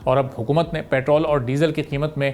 और अब हुकूमत ने पेट्रोल और डीजल की कीमत में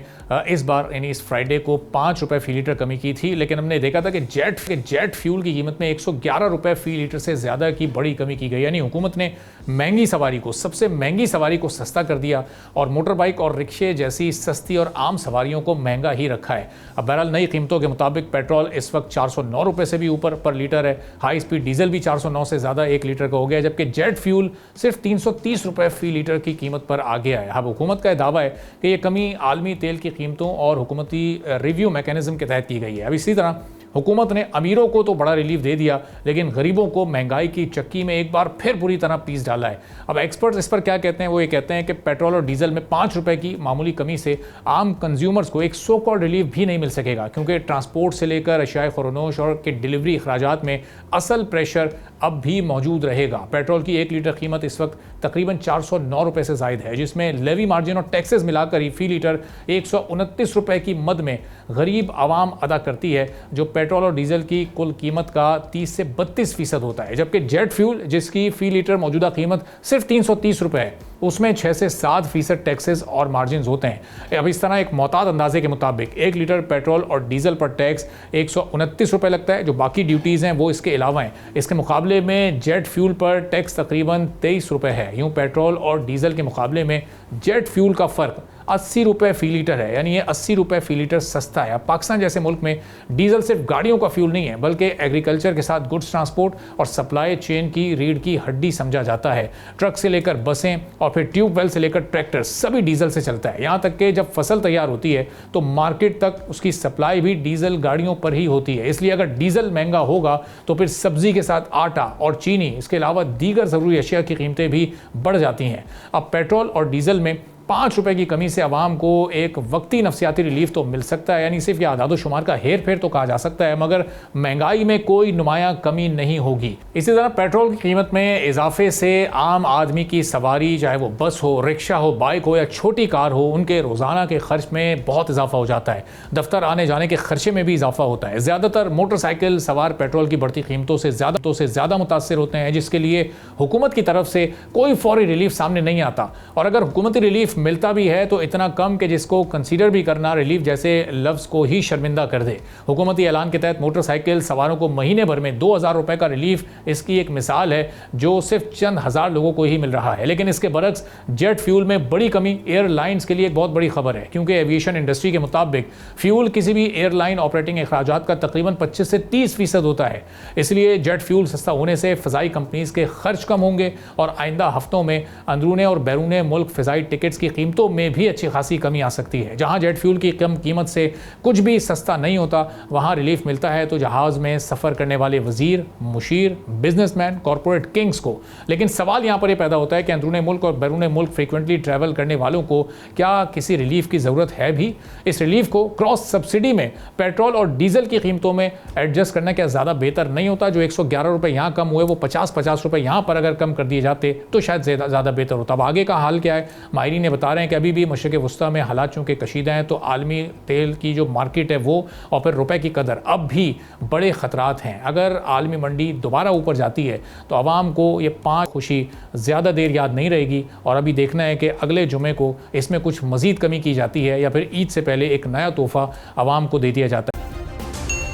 इस बार यानी इस फ्राइडे को 5 रुपये फ़ी लीटर कमी की थी, लेकिन हमने देखा था कि जेट फ्यूल की कीमत में 111 रुपये फ़ी लीटर से ज़्यादा की बड़ी कमी की गई। यानी हुकूमत ने महंगी सवारी को, सबसे महंगी सवारी को सस्ता कर दिया और मोटर बाइक और रिक्शे जैसी सस्ती और आम सवारियों को महंगा ही रखा है। अब बहरहाल नई कीमतों के मुताबिक पेट्रोल इस वक्त 409 रुपये से भी ऊपर पर लीटर है, हाई स्पीड डीजल भी 409 से ज़्यादा 1 लीटर का हो गया, जबकि जेट फ्यूल सिर्फ 330 रुपये फ़ी लीटर की कीमत पर आ गया है। अब हुकूमत का दावा है कि ये कमी आलमी तेल की कीमतों और हुकूमती रिव्यू मैकेनिज्म के तहत की गई है। अब इसी तरह हुकूमत ने अमीरों को तो बड़ा रिलीफ दे दिया, लेकिन गरीबों को महंगाई की चक्की में एक बार फिर बुरी तरह पीस डाला है। अब एक्सपर्ट्स इस पर क्या कहते हैं, वो ये कहते हैं कि पेट्रोल और डीजल में 5 रुपए की मामूली कमी से आम कंज्यूमर्स को एक सो कॉल्ड रिलीफ भी नहीं मिल सकेगा, क्योंकि ट्रांसपोर्ट से लेकर अशियाए ख़ुरनोश और के डिलीवरी अखराजात में असल प्रेशर अब भी मौजूद रहेगा। पेट्रोल की 1 लीटर कीमत इस वक्त तकरीबन 409 रुपये से ज़ायद है, जिसमें लेवी मार्जिन और टैक्सेस मिलाकर ही फ़ी लीटर 129 रुपये की मद में गरीब आवाम अदा करती है, जो पेट्रोल और डीजल की कुल कीमत का 30 से 32% होता है। जबकि जेट फ्यूल, जिसकी फ़ी लीटर मौजूदा कीमत सिर्फ 330 रुपये है, उसमें 6 से 7% टैक्सेस और मार्जिन होते हैं। अब इस तरह एक मोहतात अंदाजे के मुताबिक 1 लीटर पेट्रोल और डीजल पर टैक्स 129 रुपये लगता है, जो बाकी ड्यूटीज़ हैं वो इसके अलावा हैं। इसके मुकाबले में जेट फ्यूल पर टैक्स तकरीबन 23 रुपये है। यूँ पेट्रोल और डीजल के मुकाबले में जेट फ्यूल का फ़र्क 80 रुपये फ़ी लीटर है, यानी ये 80 रुपये फ़ी लीटर सस्ता है। अब पाकिस्तान जैसे मुल्क में डीजल सिर्फ गाड़ियों का फ्यूल नहीं है, बल्कि एग्रीकल्चर के साथ गुड्स ट्रांसपोर्ट और सप्लाई चेन की रीढ़ की हड्डी समझा जाता है। ट्रक से लेकर बसें और फिर ट्यूबवेल से लेकर ट्रैक्टर सभी डीजल से चलता है। यहाँ तक कि जब फसल तैयार होती है तो मार्केट तक उसकी सप्लाई भी डीजल गाड़ियों पर ही होती है। इसलिए अगर डीजल महंगा होगा तो फिर सब्जी के साथ आटा और चीनी, इसके अलावा दीगर ज़रूरी अशिया की कीमतें भी बढ़ जाती हैं। अब पेट्रोल और डीजल में 5 रुपए की कमी से आवाम को एक वक्ती नफसियाती रिलीफ तो मिल सकता है, यानी सिर्फ यह आदाद शुमार का हेर फेर तो कहा जा सकता है, मगर महंगाई में कोई नुमाया कमी नहीं होगी। इसी तरह पेट्रोल की कीमत में इजाफे से आम आदमी की सवारी, चाहे वो बस हो, रिक्शा हो, बाइक हो या छोटी कार हो, उनके रोज़ाना के खर्च में बहुत इजाफा हो जाता है। दफ्तर आने जाने के खर्चे में भी इजाफा होता है। ज़्यादातर मोटरसाइकिल सवार पेट्रोल की बढ़ती कीमतों से ज़्यादा मुतासर होते हैं, जिसके लिए हुकूमत की तरफ से कोई फौरी रिलीफ सामने नहीं आता, और अगर हुकूमती रिलीफ मिलता भी है तो इतना कम कि जिसको कंसीडर भी करना रिलीफ जैसे लफ्ज़ को ही शर्मिंदा कर दे। हुकूमती ऐलान के तहत मोटरसाइकिल सवारों को महीने भर में 2000 रुपये का रिलीफ इसकी एक मिसाल है, जो सिर्फ चंद हज़ार लोगों को ही मिल रहा है। लेकिन इसके बरक्स जेट फ्यूल में बड़ी कमी एयरलाइंस के लिए एक बहुत बड़ी खबर है, क्योंकि एविएशन इंडस्ट्री के मुताबिक फ्यूल किसी भी एयरलाइन ऑपरेटिंग अखराजात का तकरीबन 25 से 30% होता है। इसलिए जेट फ्यूल सस्ता होने से फ़ज़ाई कंपनीज़ के खर्च कम होंगे और आइंदा हफ्तों में अंदरूने और बैरूने मुल्क फ़ज़ाई टिकट्स की कीमतों में भी अच्छी खासी कमी आ सकती है। जहां जेट फ्यूल की कम कीमत से कुछ भी सस्ता नहीं होता, वहां रिलीफ मिलता है तो जहाज़ में सफ़र करने वाले वज़ीर, मुशीर, बिजनेसमैन, कॉरपोरेट किंग्स को। लेकिन सवाल यहाँ पर यह पैदा होता है कि अंदरूने मुल्क और बैरूने मुल्क फ्रीक्वेंटली ट्रैवल करने वालों को क्या किसी रिलीफ की ज़रूरत है भी? इस रिलीफ को क्रॉस सब्सिडी में पेट्रोल और डीजल की कीमतों में एडजस्ट करना क्या ज़्यादा बेहतर नहीं होता? जो 111 रुपये यहाँ कम हुए, वो 50-50 रुपये यहाँ पर अगर कम कर दिए जाते तो शायद ज़्यादा बेहतर होता। अब आगे का हाल क्या है? माहिरीन ने बता रहे हैं कि अभी भी मशरिक़ वस्ता में हालात चूँकि कशीदा हैं, तो आलमी तेल की जो मार्केट है वो और फिर रुपए की कदर अब भी बड़े ख़तरात हैं। अगर आलमी मंडी दोबारा ऊपर जाती है तो आवाम को ये 5 खुशी ज़्यादा देर याद नहीं रहेगी, और अभी देखना है कि अगले जुमे को इसमें कुछ मज़ीद कमी की जाती है या फिर ईद से पहले एक नया तोहफ़ा आवाम को दे दिया जाता है।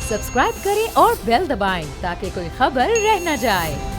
सब्सक्राइब करें और बेल दबाएं ताकि कोई खबर रह न जाए।